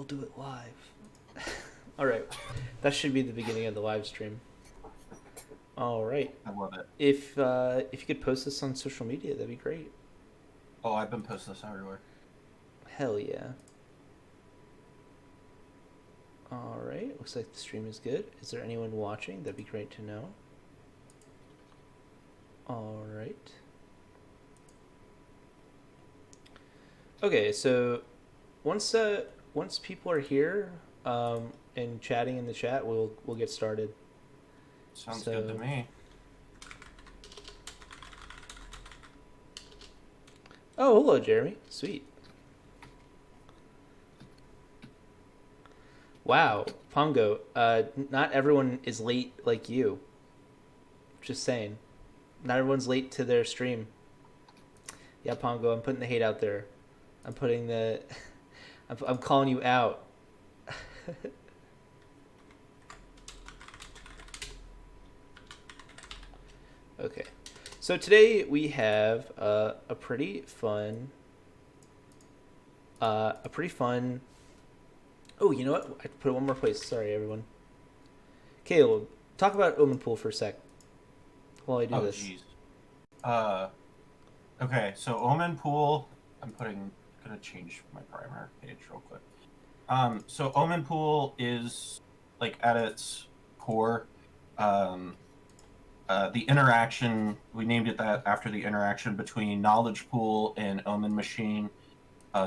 do it live. All right, that should be the beginning of the live stream. All right, I love it. if you could post this on social media, that'd be great. Oh, I've been posting this everywhere. Hell yeah. All right, looks like the stream is good. Is there anyone watching? That'd be great to know. All right. Okay, so once people are here and chatting in the chat, we'll get started. Sounds So, good to me. oh, hello, Jeremy. Sweet. Wow, Pongo. Not everyone is late like you. Just saying. Not everyone's late to their stream. Yeah, Pongo. I'm putting the hate out there. I'm putting the. I'm calling you out. Okay. So today we have a pretty fun. A pretty fun. Oh, you know what? I put it one more place. Sorry, everyone. Caleb, talk about Omen Pool for a sec while I do Oh, this. jeez. Uh, okay, so Omen Pool, gonna change my primer page real quick. So Omen Pool is, like, at its core, the interaction, we named it that after the interaction between Knowledge Pool and Omen Machine,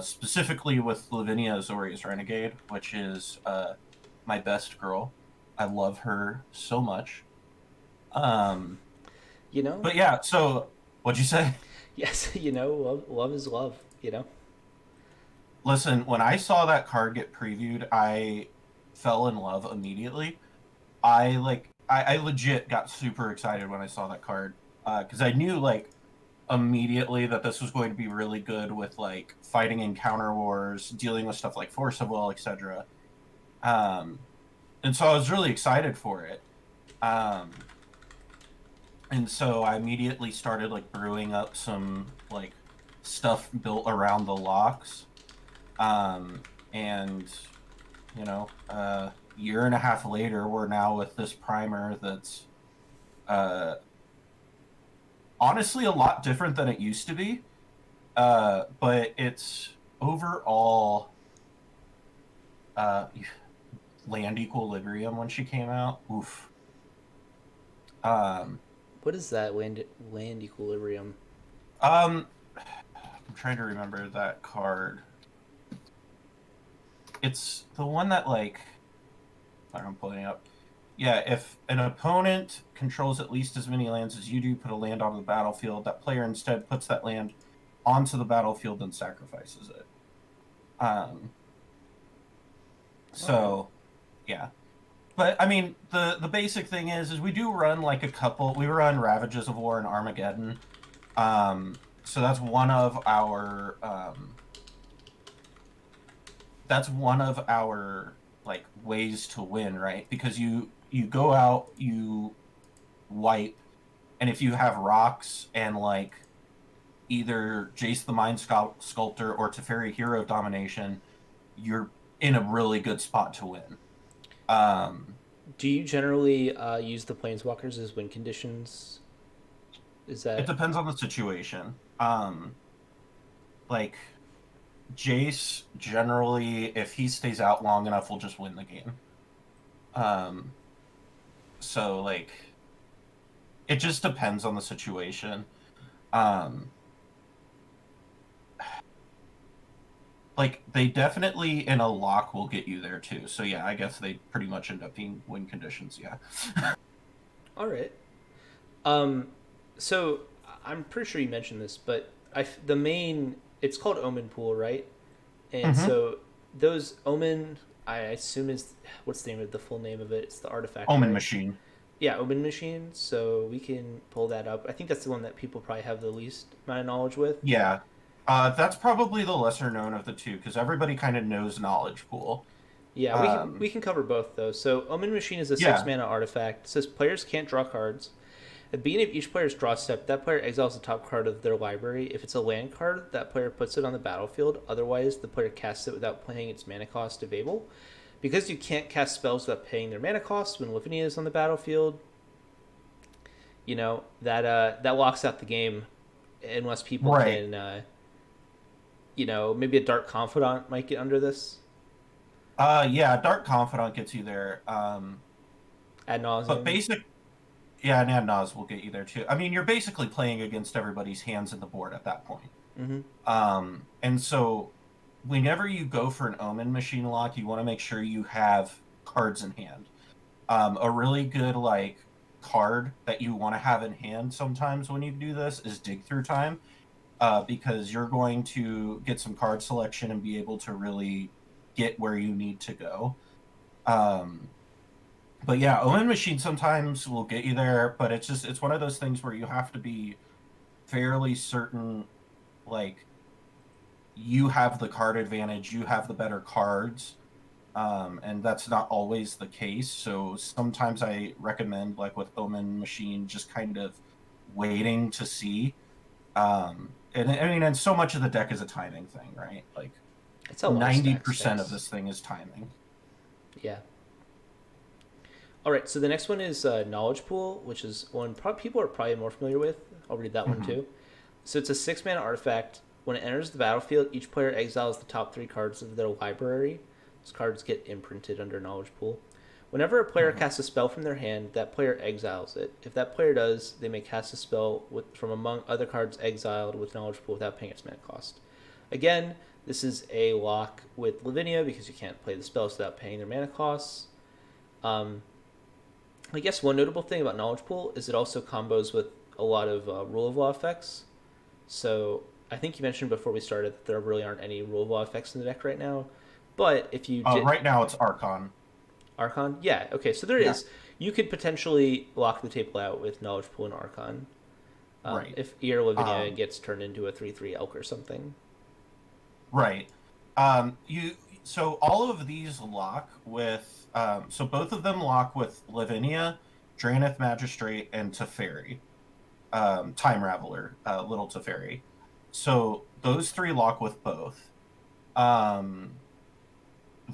specifically with Lavinia Azorius Renegade, which is my best girl. I love her so much. You know? But yeah, so what'd you say? Yes, you know, love is love, you know? Listen, when I saw that card get previewed, I fell in love immediately. I legit got super excited when I saw that card because I knew like immediately that this was going to be really good with like fighting in counter wars, dealing with stuff like Force of Will, etc. And so I was really excited for it. Um, and so I immediately started like brewing up some like stuff built around the locks. And you know, year and a half later, we're now with this primer that's honestly a lot different than it used to be. But it's overall land equilibrium when she came out. Oof. Um, What is that land equilibrium? I'm trying to remember that card. It's the one that like I'm pulling it up. Yeah, if an opponent controls at least as many lands as you do, put a land onto the battlefield. That player instead puts that land onto the battlefield and sacrifices it. So, yeah. But I mean, the basic thing is we do run like a couple. We run Ravages of War and Armageddon. So that's one of our like ways to win, right? Because you go out, you wipe, and if you have rocks and like either Jace the Mind Sculptor or Teferi Hero of Domination, you're in a really good spot to win. Do you generally use the planeswalkers as win conditions? Is It that depends on the situation. Like Jace, generally, if he stays out long enough, will just win the game. So like, it just depends on the situation. Like they definitely in a lock will get you there too. So yeah, I guess they pretty much end up being win conditions. Yeah. all right? So I'm pretty sure you mentioned this, but the main it's called Omen Pool, right? And Mm-hmm. so those Omen, I assume is what's the name of the full name of it? It's the artifact, Omen right? Machine. Yeah, Omen Machine. So we can pull that up. I think that's the one that people probably have the least amount of knowledge with. Yeah. That's probably the lesser known of the two because everybody kind of knows Knowledge Pool. Yeah, we can cover both though. So Omen Machine is a six Yeah. mana artifact. It says players can't draw cards. At the beginning of each player's draw step, that player exiles the top card of their library. If it's a land card, that player puts it on the battlefield. Otherwise, the player casts it without paying its mana cost to Babel. Because you can't cast spells without paying their mana cost when Lavinia is on the battlefield, that locks out the game unless people Right. can, maybe a Dark Confidant might get under this Yeah, Dark Confidant gets you there. ad But nauseum. basic, yeah, and Adnaz will get you there too. I mean, you're basically playing against everybody's hands in the board at that point. Mm-hmm. And so whenever you go for an Omen machine lock, you want to make sure you have cards in hand. A really good card that you want to have in hand sometimes when you do this is Dig Through Time, because you're going to get some card selection and be able to really get where you need to go. But yeah, Omen Machine sometimes will get you there, but it's one of those things where you have to be fairly certain, like, you have the card advantage, you have the better cards, and that's not always the case. So sometimes I recommend, like with Omen Machine, just kind of waiting to see. And I mean, and so much of the deck is a timing thing, right? Like It's a lot of stacks. 90% of this thing is timing. Yeah. All right, so the next one is Knowledge Pool, which is one people are probably more familiar with. I'll read that one too. So it's a 6-mana artifact. When it enters the battlefield, each player exiles the top 3 cards of their library. Those cards get imprinted under Knowledge Pool. Whenever a player casts a spell from their hand, that player exiles it. If that player does, they may cast a spell from among other cards exiled with Knowledge Pool without paying its mana cost. Again, this is a lock with Lavinia because you can't play the spells without paying their mana costs. I guess one notable thing about Knowledge Pool is it also combos with a lot of Rule of Law effects. So I think you mentioned before we started that there really aren't any Rule of Law effects in the deck right now. But if you did Right now it's Archon. Archon, yeah, okay, so there is. You could potentially lock the table out with Knowledge Pool and Archon. Right. If Ear Lavinia gets turned into a 3/3 Elk or something. Right. So all of these lock with so both of them lock with Lavinia, Draneth Magistrate, and Teferi. Time Raveler, Little Teferi. So those 3 lock with both.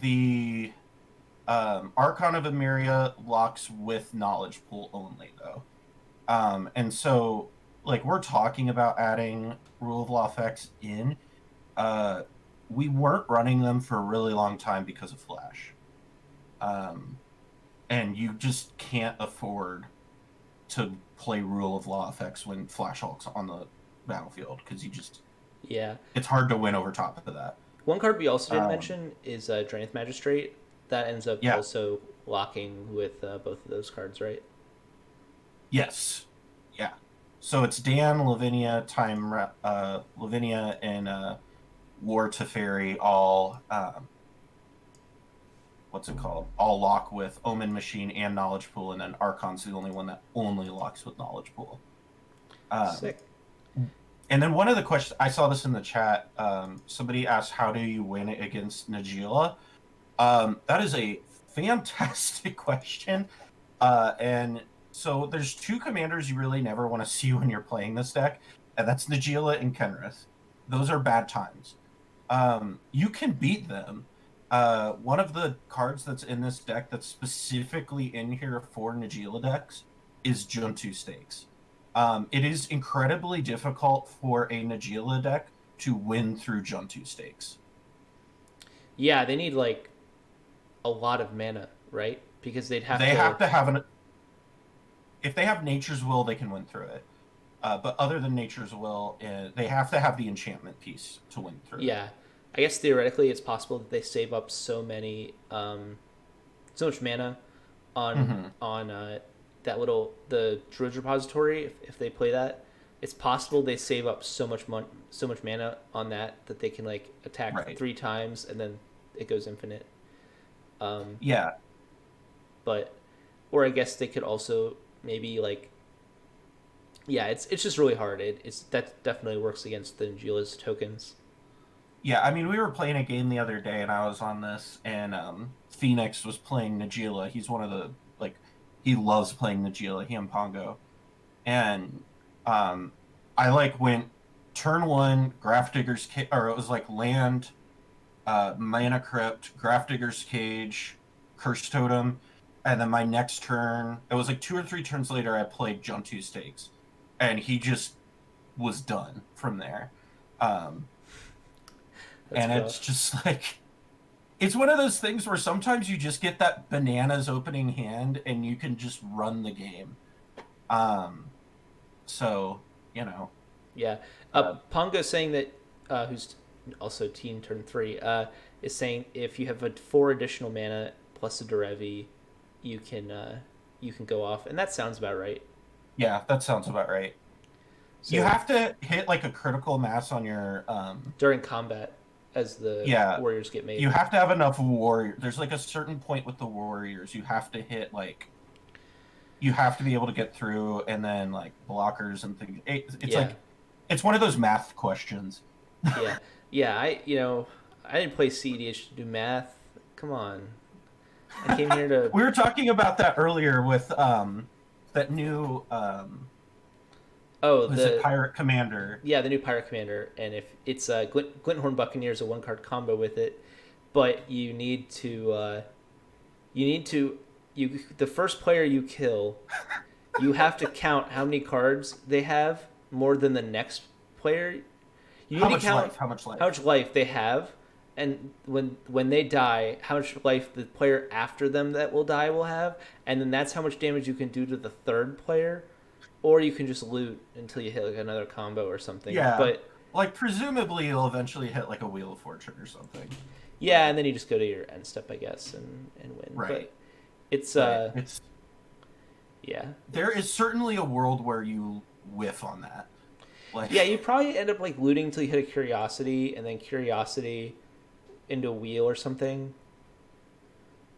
The Archon of Emeria locks with Knowledge Pool only, though. And so, like, we're talking about adding Rule of Law effects in. We weren't running them for a really long time because of Flash. And you just can't afford to play Rule of Law effects when Flash Hulk's on the battlefield, because it's hard to win over top of that. One card we also didn't mention is Draneth Magistrate. That ends up also locking with both of those cards, right? Yes. Yeah. So it's Dan, Lavinia, Lavinia, and War Teferi all what's it called? All lock with Omen Machine and Knowledge Pool, and then Archon's the only one that only locks with Knowledge Pool. Sick. And then one of the questions, I saw this in the chat, somebody asked, how do you win against Najeela? That is a fantastic question. And so there's 2 commanders you really never want to see when you're playing this deck, and that's Najeela and Kenrith. Those are bad times. You can beat them. One of the cards that's in this deck that's specifically in here for Najeela decks is Juntu Stakes. It is incredibly difficult for a Najeela deck to win through Juntu Stakes. Yeah, they need like a lot of mana, right? Because they have to have if they have Nature's Will, they can win through it. But other than Nature's Will, they have to have the enchantment piece to win through. Yeah, I guess theoretically it's possible that they save up so much mana on the Druid Repository. If they play that, it's possible they save up so much mana on that they can like attack 3 times and then it goes infinite. Or I guess they could also maybe like. Yeah, it's just really hard. That definitely works against the Najeela's tokens. Yeah, I mean, we were playing a game the other day, and I was on this, and Phoenix was playing Najeela. He's one of the he loves playing Najeela. He and Pongo, and I like went turn one Grafdigger's or it was like land, Mana Crypt, Grafdigger's Cage, Curse Totem, and then my next turn, it was like 2 or 3 turns later, I played Juntu Stakes, and he just was done from there. Um, That's and it's rough. just like it's one of those things where sometimes you just get that bananas opening hand and you can just run the game. Um, so you know, Yeah. uh, Pongo saying that, who's also teen turn 3, is saying if you have 4 additional mana plus a Derevi, you can go off, and that sounds about right. yeah, that sounds about right. You So have to hit like a critical mass on your during combat, as the yeah, warriors get you made. have to have enough warrior. There's like a certain point with the warriors you have to hit like you have to be able to get through and then like blockers and things. It's Yeah, like it's one of those math questions. yeah, yeah. I didn't play CEDH to do math. Come on, I came here to. We were talking about that earlier with that new Oh, was it the Pirate Commander? yeah, the new pirate commander, and if it's Glinthorn Buccaneers, a 1 card combo with it, but you need to you the first player you kill, you have to count how many cards they have more than the next player. You How need to much count life? How much how life? much life they have, and when they die, how much life the player after them that will die will have, and then that's how much damage you can do to the third player, or you can just loot until you hit like another combo or something. Yeah, But like presumably you'll eventually hit like a Wheel of Fortune or something. yeah, But and then you just go to your end step, I guess, and win. right, But it's but it's yeah, there it's is certainly a world where you whiff on that. Like yeah. You probably end up like looting until you hit a curiosity, and then curiosity into a wheel or something.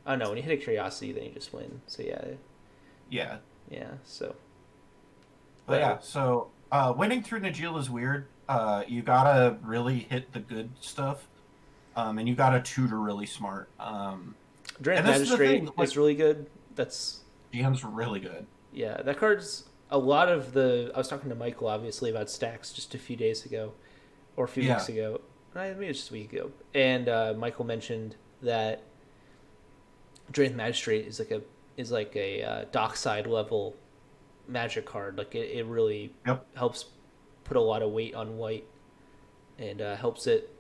Oh no, when you hit a curiosity, then you just win. So yeah, yeah, yeah. So, but yeah. but So winning through Najil is weird. You gotta really hit the good stuff, and you gotta tutor really smart. Drain's And this is the thing, Magistrate like is really good. That's GM's really good. yeah. That card's a lot of the. I was talking to Michael obviously about stacks just a few days ago, or a few Yeah, weeks ago. I mean, it's just a week ago, and Michael mentioned that Drain's Magistrate is like a dockside level magic card. Like it really yep. helps put a lot of weight on white, and helps it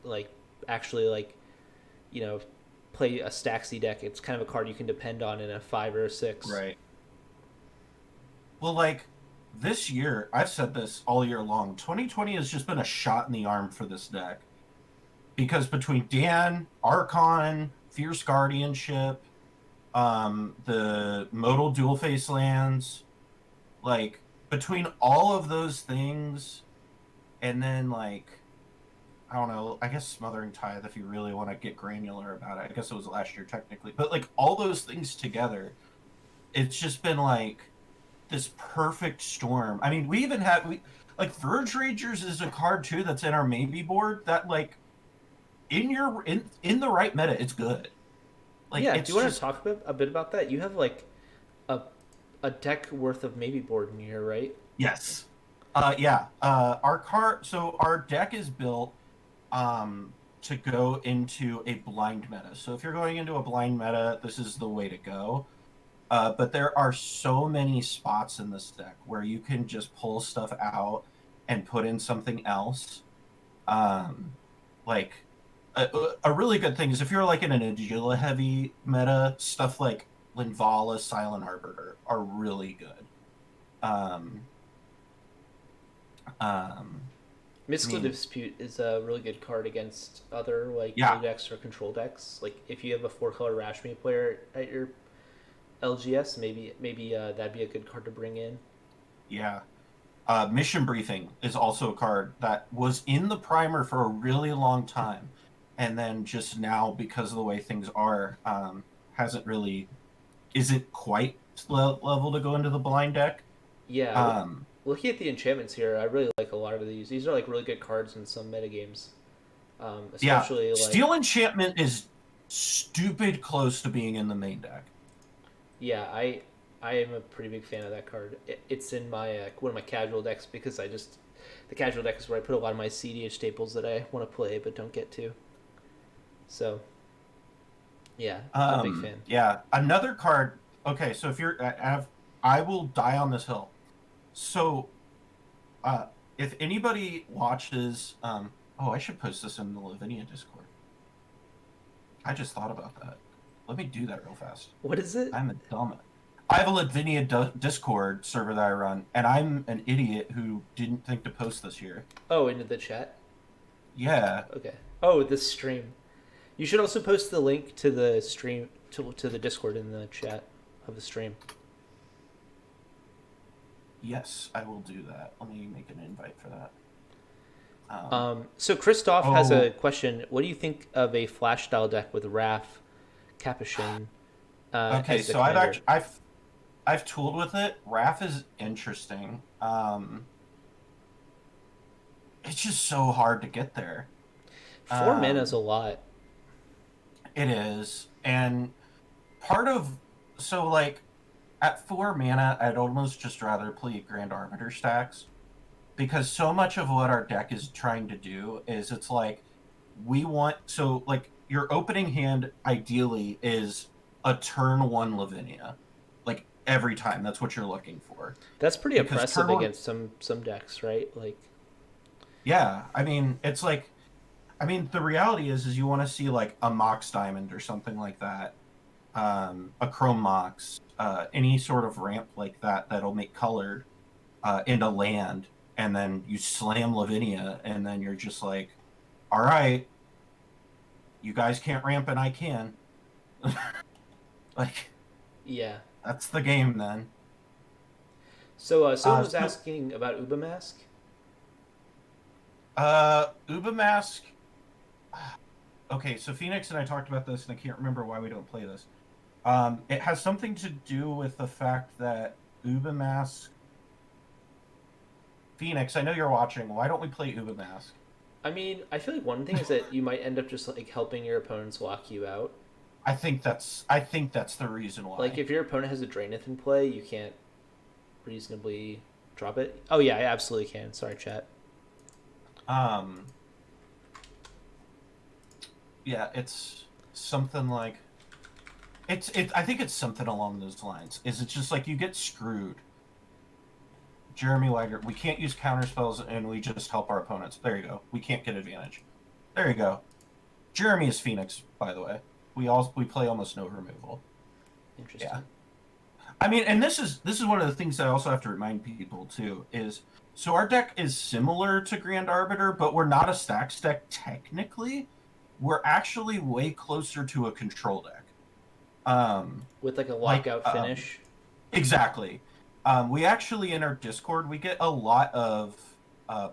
like actually like you know play a Staxy deck. It's kind of a card you can depend on in a 5 or a 6. Right. Well, like this year, I've said this all year long. 2020 has just been a shot in the arm for this deck because between Dan, Archon, Fierce Guardianship, the modal dual face lands, like between all of those things, and then like I don't know, I guess Smothering Tithe if you really want to get granular about it. I guess it was last year technically, but like all those things together, it's just been like this perfect storm. I mean, we even have like Verge Ragers is a card too that's in our maybe board that like in the right meta, it's good. Like Yeah, do it's you want to just talk a bit about that? You have like a a deck worth of maybe board in here, right? yes. Yeah. Our card so our deck is built to go into a blind meta. So if you're going into a blind meta, this is the way to go. But there are so many spots in this deck where you can just pull stuff out and put in something else. Um, like a really good thing is if you're like in an Agila heavy meta, stuff like Linvala, Silent Arbiter are really good. Um, um, I Mystical mean, Dispute is a really good card against other like blue yeah, decks or control decks. Like if you have a 4 color Rashmi player at your LGS, maybe that'd be a good card to bring in. yeah. Mission Briefing is also a card that was in the primer for a really long time, and then just now, because of the way things are, hasn't really isn't quite level to go into the blind deck. Yeah, Um, looking at the enchantments here, I really like a lot of these. These are like really good cards in some metagames, yeah, especially like Steel Enchantment is stupid close to being in the main deck. yeah, I am a pretty big fan of that card. It's in my one of my casual decks because the casual deck is where I put a lot of my CDH staples that I want to play but don't get to. So yeah, I'm a big fan. Yeah, another card. Okay, so if you're, I will die on this hill. So, uh, if anybody watches, oh, I should post this in the Lavinia Discord. I just thought about that. Let me do that real fast. What is it? I'm a dumb. I have a Lavinia Discord server that I run, and I'm an idiot who didn't think to post this here. Oh, into the chat. Yeah. Okay. Oh, the stream. You should also post the link to the stream to the Discord in the chat of the stream. Yes, I will do that. Let me make an invite for that. So Christoph has a question. What do you think of a flash style deck with Raph, Capuchin? Okay, as the so I've commander? actually I've tooled with it. Raph is interesting. It's just so hard to get there. 4 mana is a lot. It is, and part of so like at 4 mana, I'd almost just rather play Grand Arbiter stacks because so much of what our deck is trying to do is it's like we want like your opening hand ideally is a turn 1 Lavinia, like every time. That's what you're looking for. That's pretty Because oppressive turn one- against some decks, right? Like, Yeah, I mean it's like, I mean the reality is you want to see like a Mox Diamond or something like that, a Chrome Mox, any sort of ramp like that that'll make colored into land, and then you slam Lavinia, and then you're just like, all right, you guys can't ramp and I can. Like, yeah. that's the game then. So someone was so- asking about Uba Mask. Uba Mask. Okay, so Phoenix and I talked about this, and I can't remember why we don't play this. It has something to do with the fact that Uba Mask. Phoenix, I know you're watching. Why don't we play Uba Mask? I mean, I feel like one thing is that you might end up just like helping your opponents lock you out. I think that's the reason why. Like if your opponent has a Draenith in play, you can't reasonably drop it. Oh yeah, I absolutely can. Sorry, chat. Yeah, it's something like it's I think it's something along those lines. Is it's just like you get screwed. Jeremy Weiger, we can't use counter spells and we just help our opponents. There you go. We can't get advantage. There you go. Jeremy is Phoenix, by the way. We play almost no removal. Interesting. Yeah. I mean, and this is one of the things that I also have to remind people too is so our deck is similar to Grand Arbiter, but we're not a stacks deck technically. We're actually way closer to a control deck. With like a lockout finish. Exactly. We actually in our Discord we get a lot of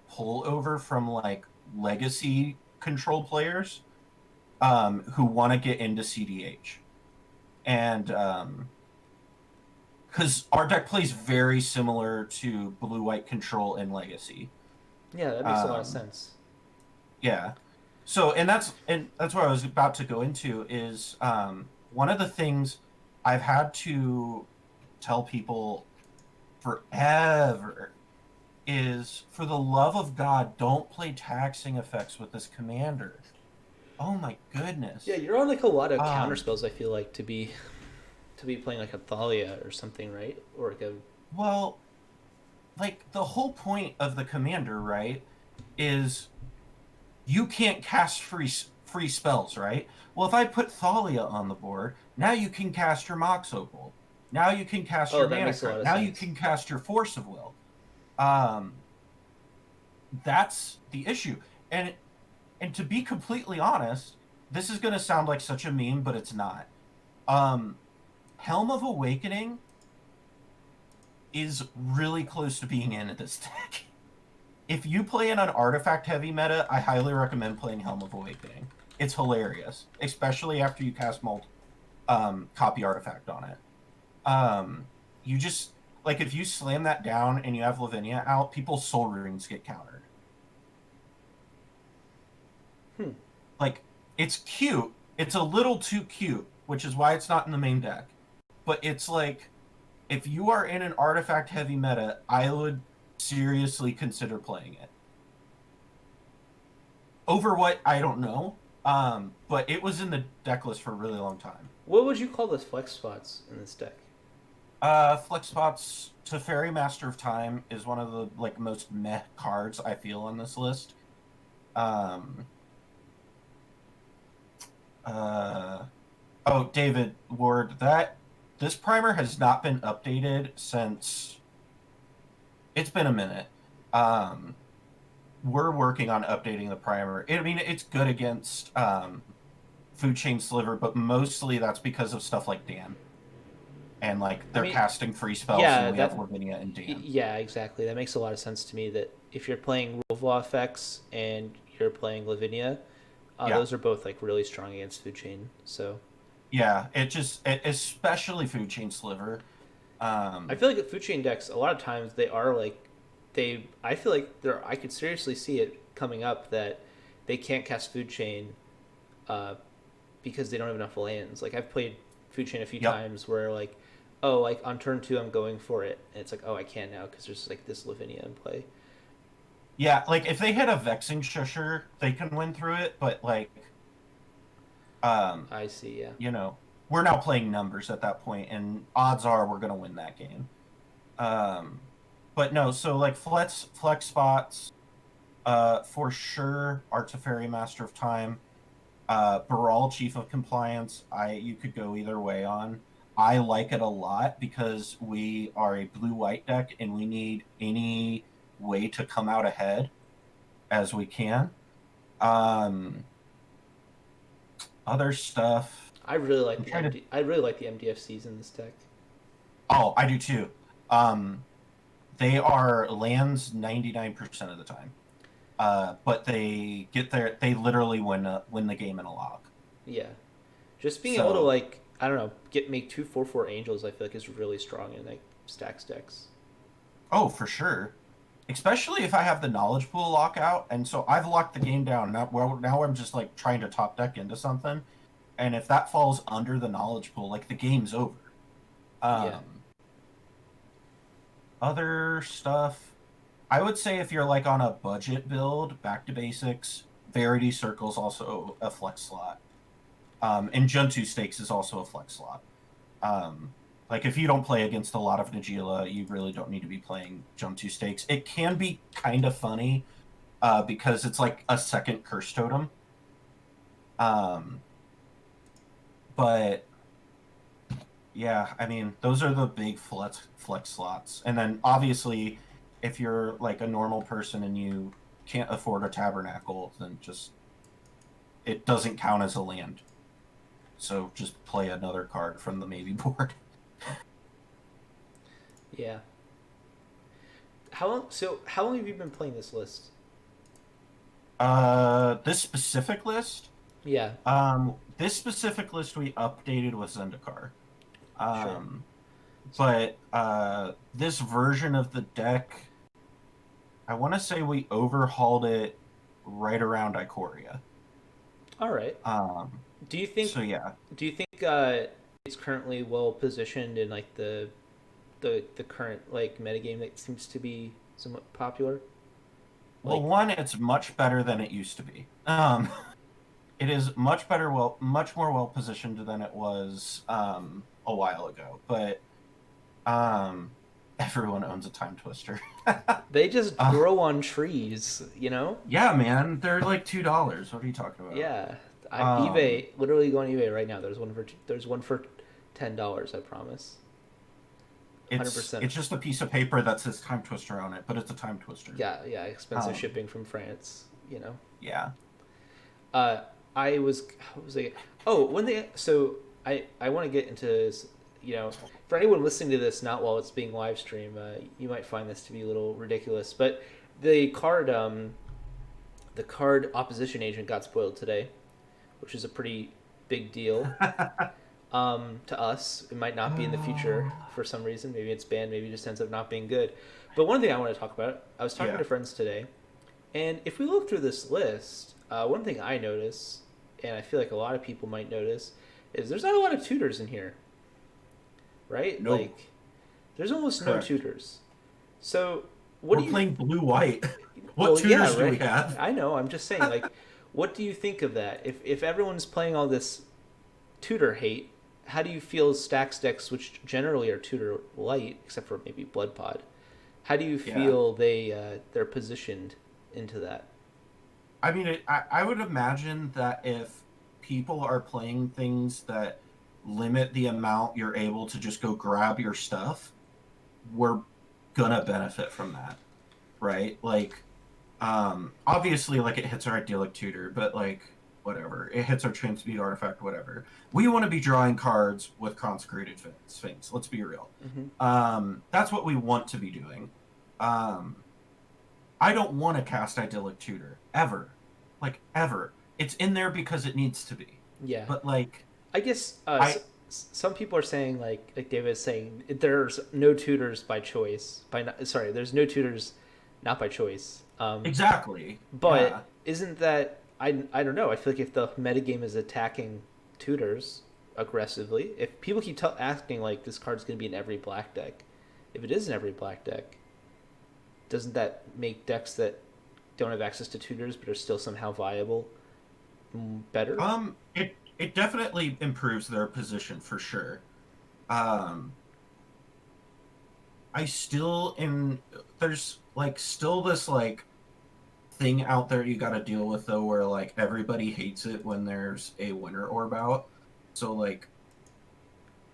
pull over from like legacy control players who want to get into CDH, and because our deck plays very similar to blue-white control in Legacy. Yeah, that makes a lot of sense. Yeah. So, and that's what I was about to go into is one of the things I've had to tell people forever is, for the love of God, don't play taxing effects with this commander. Oh my goodness. Yeah, you're on like a lot of counter spells. I feel like to be playing like a Thalia or something, right? Or like a Well, like the whole point of the commander, right, is you can't cast free spells, right? Well, if I put Thalia on the board, now you can cast your Mox Opal. Now you can cast your Mana Crypt. Now you can cast your Force of Will. That's the issue. And to be completely honest, this is going to sound like such a meme, but it's not. Helm of Awakening is really close to being in this deck. If you play in an artifact-heavy meta, I highly recommend playing Helm of Awakening. It's hilarious, especially after you cast copy artifact on it. You just, like, if you slam that down and you have Lavinia out, people's soul rings get countered. Like, it's cute. It's a little too cute, which is why it's not in the main deck. But it's like, if you are in an artifact heavy meta, I would seriously consider playing it. Over what, I don't know. But it was in the deck list for a really long time. What would you call the flex spots in this deck? Flex spots to Fairy Master of Time is one of the like most meh cards I feel on this list. Um, oh, David Ward, this primer has not been updated since it's been a minute. We're working on updating the primer. I mean, it's good against Food Chain Sliver, but mostly that's because of stuff like Dan. And like they're casting free spells, and we have Lavinia and Dan. Yeah, exactly. That makes a lot of sense to me. That if you're playing Rule of Law effects and you're playing Lavinia, those are both like really strong against Food Chain. So yeah, especially Food Chain Sliver. I feel like Food Chain decks a lot of times they are like I feel like I could seriously see it coming up that they can't cast Food Chain because they don't have enough lands. Like I've played Food Chain a few times where like, oh, like on turn 2 I'm going for it, and it's like, oh, I can't now because there's like this Lavinia in play. Yeah, like if they hit a Vexing Shusher, they can win through it, but like, I see. Yeah, you know, we're now playing numbers at that point, and odds are we're gonna win that game. But no, so like flex spots, for sure. Arteferi Master of Time, Baral Chief of Compliance. You could go either way on. I like it a lot because we are a blue-white deck and we need any way to come out ahead as we can. Other stuff. I really like I really like the MDFCs in this deck. Oh, I do too. They are lands 99% of the time, but they get there. They literally win the game in a lock. Yeah, just being able to like, I don't know, make 2/4/4 angels. I feel like is really strong in like stacks decks. Oh, for sure. Especially if I have the knowledge pool lockout, and so I've locked the game down. Now I'm just like trying to top deck into something, and if that falls under the knowledge pool, like the game's over. Yeah. Other stuff, I would say if you're like on a budget build, back to basics, Verity Circle's also a flex slot. And Juntu Stakes is also a flex slot. Like if you don't play against a lot of Najeela, you really don't need to be playing Juntu Stakes. It can be kind of funny because it's like a second Curse Totem. But yeah, I mean, those are the big flex slots. And then obviously, if you're like a normal person and you can't afford a Tabernacle, then just it doesn't count as a land. So just play another card from the maybe board. Yeah. How long have you been playing this list? This specific list? Yeah. This specific list we updated with Zendikar. Sure. But this version of the deck, I want to say we overhauled it right around Ikoria. All right. Do you think? So yeah. Do you think it's currently well positioned in like the current like metagame that seems to be somewhat popular? Well, one, it's much better than it used to be. It is much more well positioned than it was a while ago. But everyone owns a Time Twister. They just grow on trees, you know? Yeah, man, they're like $2. What are you talking about? Yeah, eBay. Literally go on eBay right now. There's one for $10. I promise. 100%. It's just a piece of paper that says Time Twister on it, but it's a Time Twister. Yeah, expensive shipping from France, you know. Yeah. I was want to get into this, you know, for anyone listening to this not while it's being live streamed, you might find this to be a little ridiculous, but the card Opposition Agent got spoiled today, which is a pretty big deal. To us, it might not be in the future for some reason. Maybe it's banned. Maybe it just ends up not being good. But one thing I want to talk about, I was talking to friends today, and if we look through this list, one thing I notice, and I feel like a lot of people might notice, is there's not a lot of tutors in here, right? Nope. Like, There's almost no Correct. tutors. So what We're do you? playing blue-white. What Well, yeah, tutors do we right. have? I know. I'm just saying, like, what do you think of that? If everyone's playing all this tutor hate, how do you feel stacks decks, which generally are tutor light, except for maybe Blood Pod? How do you Yeah. feel they're positioned into that? I mean, I would imagine that if people are playing things that limit the amount you're able to just go grab your stuff, we're gonna benefit from that, right? Like, obviously, like it hits our idyllic tutor, but like whatever, it hits our transmute artifact, whatever. We want to be drawing cards with consecrated sphinx. Let's be real. Mm-hmm. That's what we want to be doing. Um, I don't want to cast idyllic tutor ever, like ever. It's in there because it needs to be. Yeah, But like, I guess I some people are saying like David is saying there's no tutors by choice. Sorry, there's no tutors not by choice. exactly, But yeah. isn't that I don't know. I feel like if the metagame is attacking tutors aggressively, if people keep asking like this card's going to be in every black deck, if it is in every black deck, doesn't that make decks that don't have access to tutors but are still somehow viable better? It definitely improves their position for sure. Um, I still in there's like still this like thing out there you got to deal with though, where like everybody hates it when there's a winter orb out. So like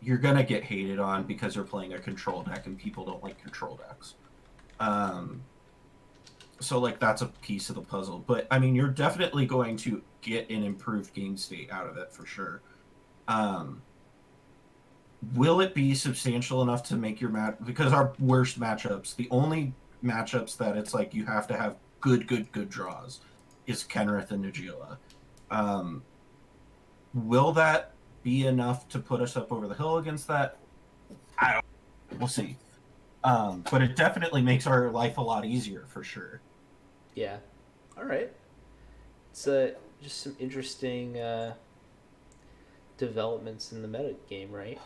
you're gonna get hated on because you're playing a control deck and people don't like control decks. Um, so like that's a piece of the puzzle. But I mean, you're definitely going to get an improved game state out of it for sure. Um, will it be substantial enough to make your match? Because our worst matchups, the only matchups that it's like you have to have good draws, is Kenrith and Nagila. Um, will that be enough to put us up over the hill against that? I don't. We'll see. But it definitely makes our life a lot easier for sure. Yeah. All right. It's just some interesting developments in the meta game, right?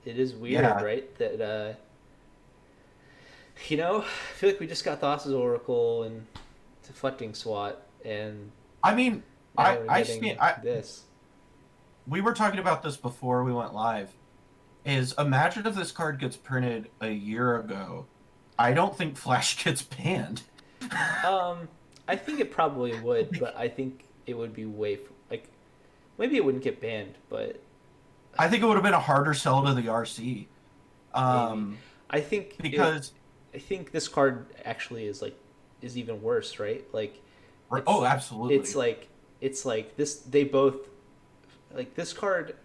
It is weird, Yeah. right? That I feel like we just got Thassa's Oracle and Deflecting SWAT, and I mean, now we're I getting stand. this. We were talking about this before we went live. Is imagine if this card gets printed a year ago. I don't think Flash gets banned. Um, I think it probably would, Like, but I think it would be like maybe it wouldn't get banned, but I think it would have been a harder sell to the RC. maybe. Um, I think it. because I think this card actually is even worse, right? Like, oh, it's it's absolutely, like it's like this. They both like this card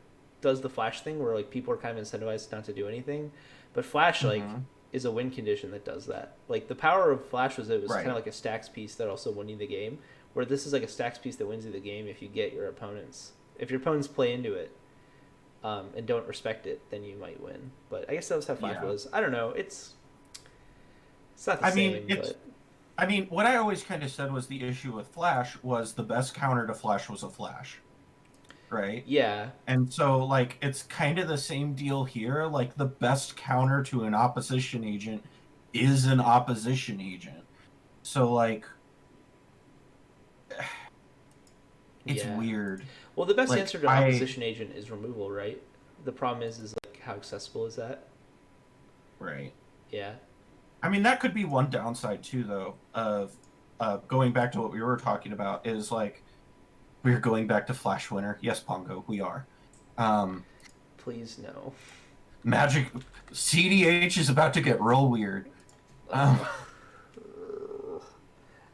does the flash thing where like people are kind of incentivized not to do anything, but flash like hmm is a win condition that does that. Like the power of flash was it was kind right. of like a stacks piece that also won you the game. Where this is like a stacks piece that wins you the game if your opponents play into it and don't respect it, then you might win. But I guess that was how flash Yeah. was. I don't know. It's not the I mean, same, it's. but I mean, what I always kind of said was the issue with Flash was the best counter to Flash was a Flash, right? yeah, And so, like, it's kind of the same deal here. Like, the best counter to an opposition agent is an opposition agent. So, like, it's yeah. weird. Well, the best Like, answer to opposition agent is removal, right? The problem is like how accessible is that? right. Yeah. I mean, that could be one downside, too, though, of going back to what we were talking about, is like, we're going back to Flash Winner. Yes, Pongo, we are. Um, Please no. Magic CDH is about to get real weird. Um,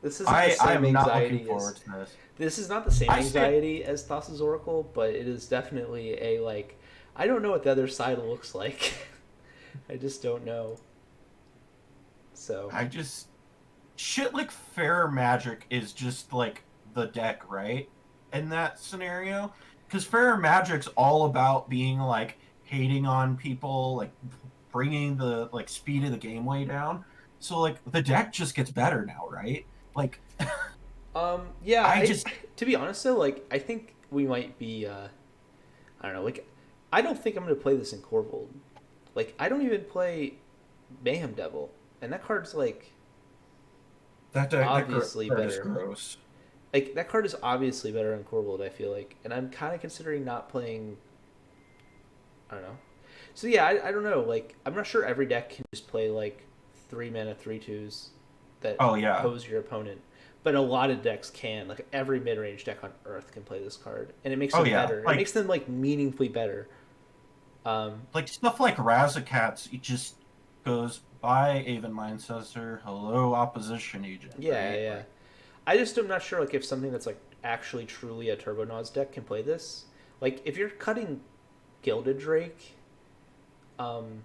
This isn't the same I'm not looking anxiety forward as to this. this is not the same I stand. anxiety as Thassa's Oracle, but it is definitely a like I don't know what the other side looks like. I just don't know. So I just shit like Fair Magic is just like the deck, right? In that scenario, because Fair Magic's all about being like hating on people, like bringing the like speed of the game way down. So like the deck just gets better now, right? Like yeah, I I just to be honest though, like I think we might be I don't know, like I don't think I'm gonna play this in Corvold. Like I don't even play Mayhem Devil, and that card's like That obviously card is better. gross. Like that card is obviously better on Corvold. I feel like, and I'm kind of considering not playing. I don't know. So yeah, I don't know. Like I'm not sure every deck can just play like 3 mana 3/2s that Oh yeah, pose your opponent, but a lot of decks can. Like every mid range deck on Earth can play this card, and it makes oh them yeah. better. It makes them like meaningfully better. Like stuff like Razakats, it just goes by Aven Mindcessor, hello opposition agent, Yeah, right? yeah. Like, I just am not sure like if something that's like actually truly a Turbonaws deck can play this. Like if you're cutting Gilded Drake, um,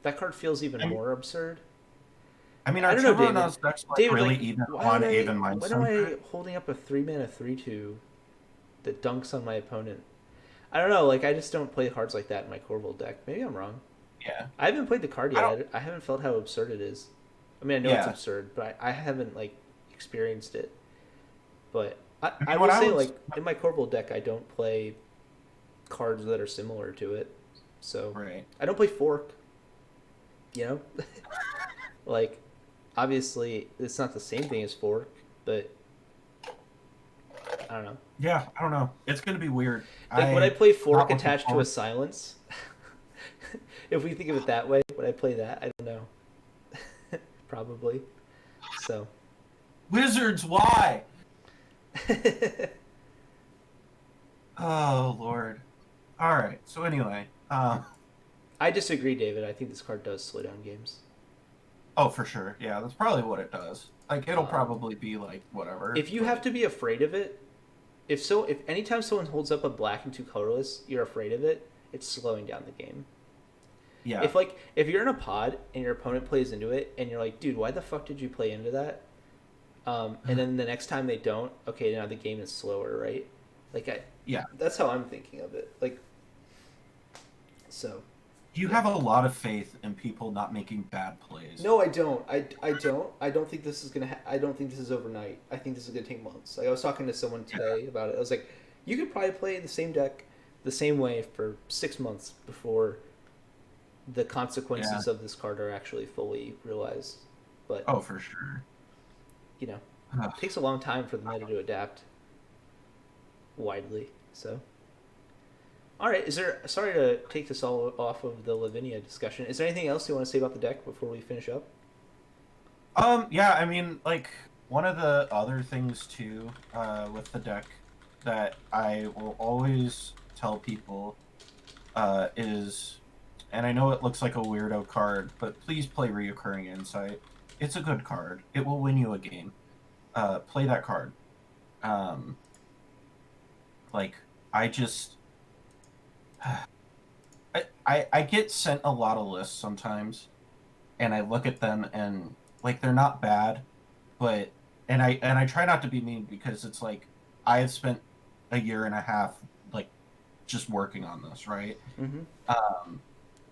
that card feels even I, more absurd. I mean, I our don't know, David. Turbonos deck's like David, really like, even on Aven why am Mindcessor. I holding up a 3 mana 3/2 that dunks on my opponent? I don't know. Like, I just don't play cards like that in my Corvold deck. Maybe I'm wrong. Yeah, I haven't played the card I yet. don't. I haven't felt how absurd it is. I mean, I know it's Yeah, absurd, but I haven't like experienced it. But I I mean, will what I say, was like, in my Corvold deck, I don't play cards that are similar to it. So right. I don't play Fork. You know, like obviously it's not the same thing as Fork, but I don't know. Yeah, I don't know. It's gonna be weird. Like would I I play not Fork looking attached to a forward. silence? If we think of it that way, would I play that? I don't know. Probably. So Wizards, why? Oh Lord. All right. So anyway, I disagree, David. I think this card does slow down games. oh for sure. Yeah, that's probably what it does. Like it'll Um, probably be like whatever, if you have but to be afraid of it, if anytime someone holds up a black and two colorless, you're afraid of it, it's slowing down the game. yeah. If you're in a pod and your opponent plays into it and you're like, dude, why the fuck did you play into that? And then the next time they don't, okay, now the game is slower, right? Like Yeah. that's how I'm thinking of it. Like, so You yeah. have a lot of faith in people not making bad plays. No, I don't. I don't. I don't think this is gonna. I don't think this is overnight. I think this is gonna take months. Like I was talking to someone Yeah. today about it. I was like, you could probably play the same deck, the same way for 6 months before the Yeah. consequences of this card are actually fully realized. But Oh, for sure. you know, Ugh. it takes a long time for the meta to adapt widely. So, all right. Is there? Sorry to take this all off of the Lavinia discussion. Is there anything else you want to say about the deck before we finish up? Yeah, I mean, like one of the other things too, with the deck that I will always tell people, is, and I know it looks like a weirdo card, but please play Reoccurring Insight. It's a good card. It will win you a game. Play that card. Um, like I just, I get sent a lot of lists sometimes, and I look at them and like they're not bad, but and I try not to be mean because it's like I have spent a year and a half like just working on this, right? Mm-hmm. Um,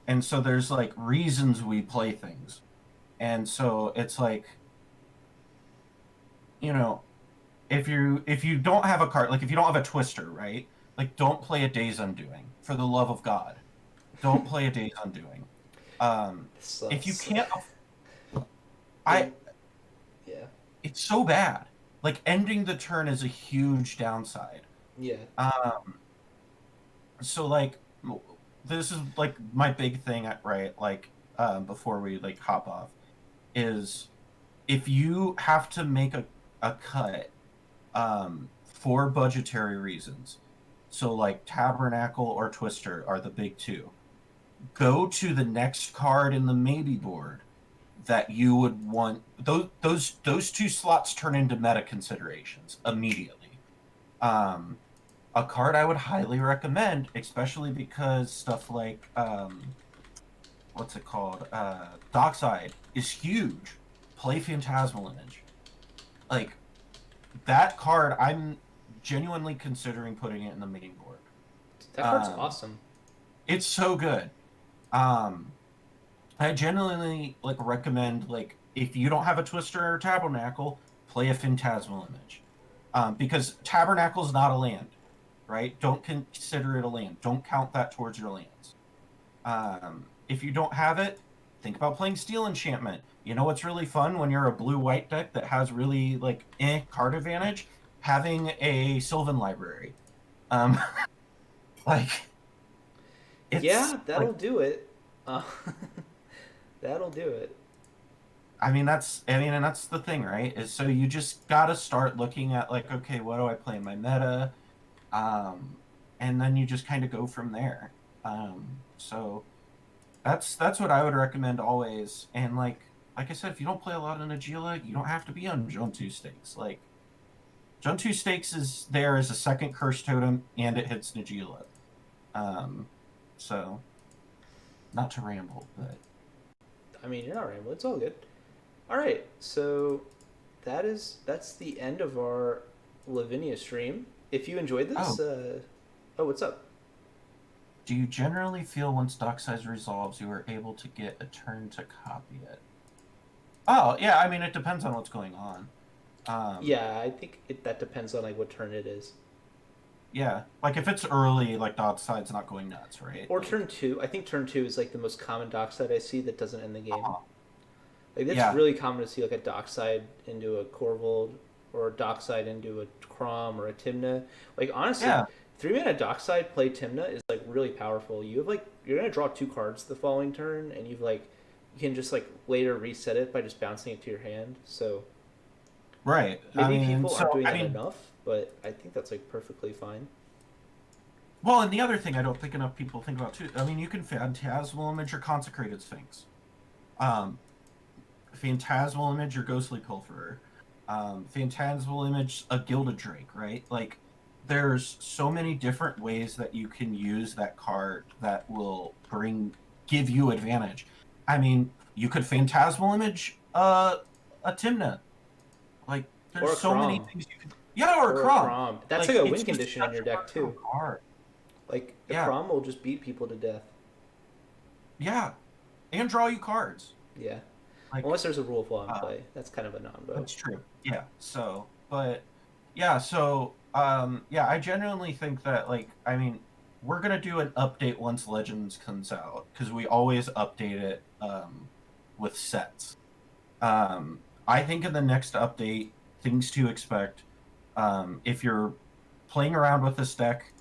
and so there's like reasons we play things, and so it's like you know if you don't have a card like if you don't have a twister, right? Like don't play a Day's Undoing for the love of God. Don't play a Day's Undoing. Um, This if you sucks. can't, I And yeah, it's so bad. Like ending the turn is a huge downside. yeah. Um, so like this is like my big thing, right? Like before we like hop off, is if you have to make a cut for budgetary reasons. So like Tabernacle or Twister are the big two. Go to the next card in the maybe board that you would want. Those two slots turn into meta considerations immediately. Um, a card I would highly recommend, especially because stuff like what's it called? Dockside is huge. Play Phantasmal Image. Like that card, I'm genuinely considering putting it in the main board. That card's Um, awesome. it's so good. Um, I genuinely like recommend like if you don't have a Twister or Tabernacle, play a Phantasmal Image, because Tabernacle is not a land, right? Don't consider it a land. Don't count that towards your lands. If you don't have it, think about playing Steel Enchantment. You know what's really fun when you're a blue-white deck that has really like card advantage? Having a Sylvan library. Um, like it's Yeah, like that'll do it. Uh, that'll do it. and that's the thing, right? Is so you just gotta start looking at like, okay, what do I play in my meta? Um, and then you just kind of go from there. So that's what I would recommend always. And like I said, if you don't play a lot of Najeela, you don't have to be on Zone 2 stakes. Like Zone 2 stakes is there as a second curse totem and it hits Najeela. Um, so not to ramble, but I mean, you're not rambling. It's all good. All right, so that's the end of our Lavinia stream. If you enjoyed oh, this, oh, what's up? do you generally feel once dock size resolves, you are able to get a turn to copy it? Oh, yeah, I mean, it depends on what's going on. Yeah, I think that depends on like what turn it is. Yeah, like if it's early, like dock side's not going nuts, right? Or Like, turn two. I think turn two is like the most common dockside I see that doesn't end the game. uh, Like that's yeah, really common to see like a dockside into a Corvold or a dockside into a Crom or a Timna. Like honestly, yeah, 3 mana dockside play Timna is like really powerful. You have like you're gonna draw 2 cards the following turn, and you can just like later reset it by just bouncing it to your hand. So right. maybe people aren't doing I that mean, enough, but I think that's like perfectly fine. well, and the other thing I don't think enough people think about too. I mean, you can Phantasmal Image or Consecrated Sphinx. Um, Phantasmal Image or Ghostly Pilferer. Phantasmal Image, a Gilded Drake, right? Like, there's so many different ways that you can use that card that will give you advantage. I mean, you could Phantasmal Image a Timna. Like, Or there's a so many Crom. things you can. Yeah, or a Or a Crom. Crom. That's like Like, a it's win just condition in such your a deck too. versatile card. Like a Yeah, Crom will just beat people to death. yeah, and draw you cards. Yeah. Like, Unless there's a rule of law in uh, play. That's kind of a non-vote. that's true. Yeah. So, but yeah, so yeah, I genuinely think that like I mean, we're gonna do an update once Legends comes out because we always update it with sets. I think in the next update, things to expect. If you're playing around with this deck,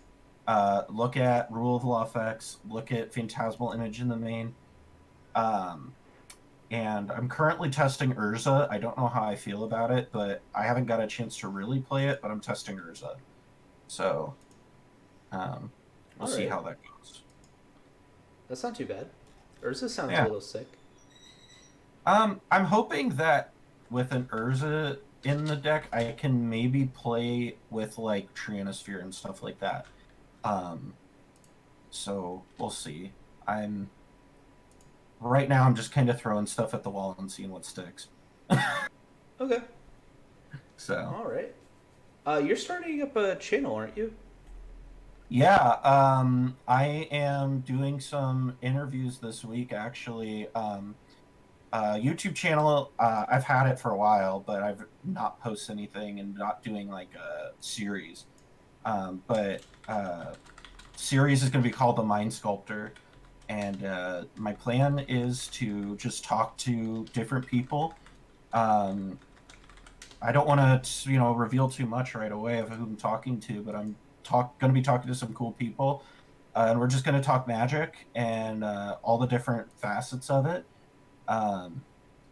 look at Rule of Law effects, look at Phantasmal Image in the main. Um, and I'm currently testing Urza. I don't know how I feel about it, but I haven't got a chance to really play it, but I'm testing Urza. So we'll All see right. how that goes. That's not too bad. Urza sounds a Yeah. little sick. I'm hoping that with an Urza in the deck, I can maybe play with like Trionosphere and stuff like that. Um, so we'll see. I'm right now. I'm just kind of throwing stuff at the wall and seeing what sticks. Okay. So All right. You're starting up a channel, aren't you? yeah, I am doing some interviews this week actually. YouTube channel, I've had it for a while, but I've not posted anything and not doing like a series. But series is going to be called The Mind Sculptor, and my plan is to just talk to different people. Um, I don't want to, reveal too much right away of who I'm talking to, but I'm going to be talking to some cool people, and we're just going to talk Magic and all the different facets of it, um,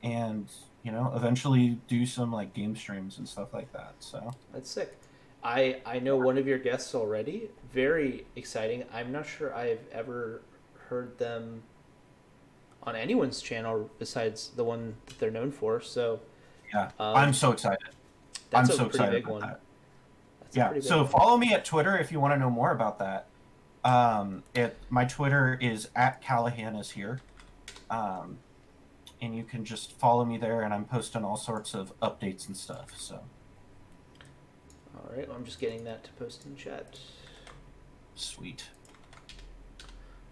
and eventually do some like game streams and stuff like that. So That's sick. I know one of your guests already. Very exciting. I'm not sure I've ever heard them on anyone's channel besides the one that they're known for. So yeah, I'm um, so excited. that's I'm a so pretty excited big about one. that. That's a Yeah, pretty big so one. follow me at Twitter if you want to know more about that. My Twitter is at Callahan is here. Um, and you can just follow me there, and I'm posting all sorts of updates and stuff. So All right. Well, I'm just getting that to post in chat. sweet.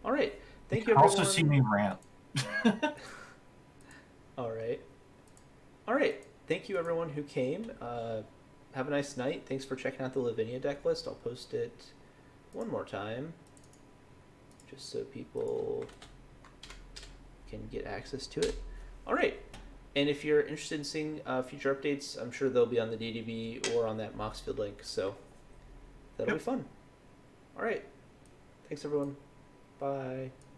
All right. You Thank you, can also see everyone. me rant. All right. All right. Thank you, everyone who came. Have a nice night. Thanks for checking out the Lavinia deck list. I'll post it one more time just so people can get access to it. All right. And if you're interested in seeing future updates, I'm sure they'll be on the DDB or on that Moxfield link. So that'll be fun. All right. Thanks, everyone. Bye.